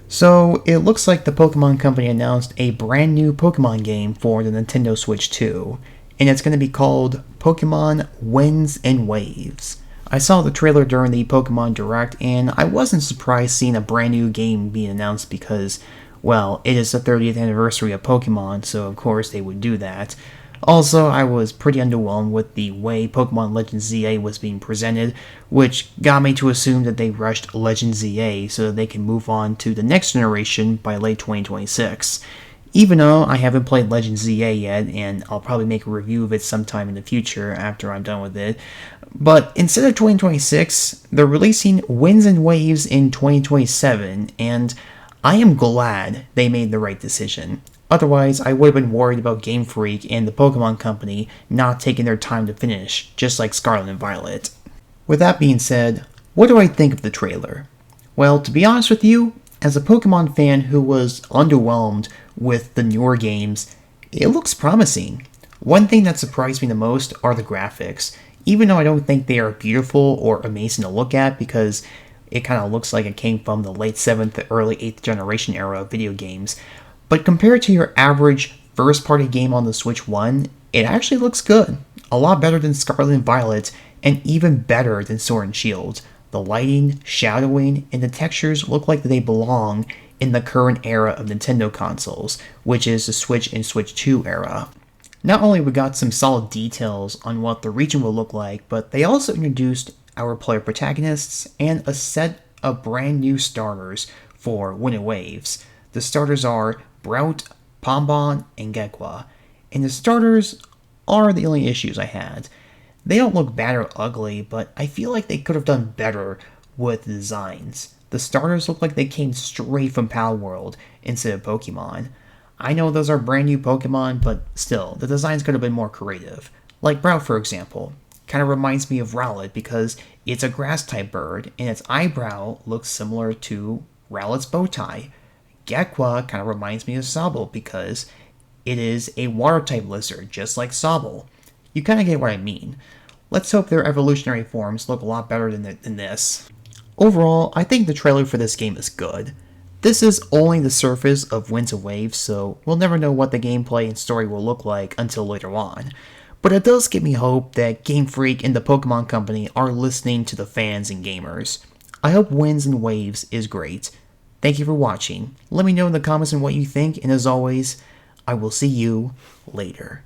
So, it looks like the Pokemon Company announced a brand new Pokemon game for the Nintendo Switch 2, and it's going to be called Pokemon Winds and Waves. I saw the trailer during the Pokemon Direct, and I wasn't surprised seeing a brand new game being announced because, well, it is the 30th anniversary of Pokemon, so of course they would do that. Also, I was pretty underwhelmed with the way Pokemon Legends ZA was being presented, which got me to assume that they rushed Legends ZA so that they can move on to the next generation by late 2026. Even though I haven't played Legends ZA yet, and I'll probably make a review of it sometime in the future after I'm done with it. But instead of 2026, they're releasing Winds and Waves in 2027, and I am glad they made the right decision. Otherwise, I would have been worried about Game Freak and the Pokemon Company not taking their time to finish, just like Scarlet and Violet. With that being said, what do I think of the trailer? Well, to be honest with you, as a Pokemon fan who was underwhelmed with the newer games, it looks promising. One thing that surprised me the most are the graphics, even though I don't think they are beautiful or amazing to look at because it kind of looks like it came from the late 7th, early 8th generation era of video games. But compared to your average first-party game on the Switch 1, it actually looks good. A lot better than Scarlet and Violet, and even better than Sword and Shield. The lighting, shadowing, and the textures look like they belong in the current era of Nintendo consoles, which is the Switch and Switch 2 era. Not only we got some solid details on what the region will look like, but they also introduced our player protagonists and a set of brand new starters for Wind and Waves. The starters are Brout, Pombon, and Gekwa, and the starters are the only issues I had. They don't look bad or ugly, but I feel like they could have done better with the designs. The starters look like they came straight from Palworld instead of Pokemon. I know those are brand new Pokemon, but still, the designs could have been more creative. Like Brout, for example. Kind of reminds me of Rowlet because it's a grass-type bird, and its eyebrow looks similar to Rowlet's bow tie. Gekwa kind of reminds me of Sobble because it is a water-type lizard, just like Sobble. You kind of get what I mean. Let's hope their evolutionary forms look a lot better than this. Overall, I think the trailer for this game is good. This is only the surface of Winds and Waves, so we'll never know what the gameplay and story will look like until later on. But it does give me hope that Game Freak and the Pokemon Company are listening to the fans and gamers. I hope Winds and Waves is great. Thank you for watching. Let me know in the comments on what you think, and as always, I will see you later.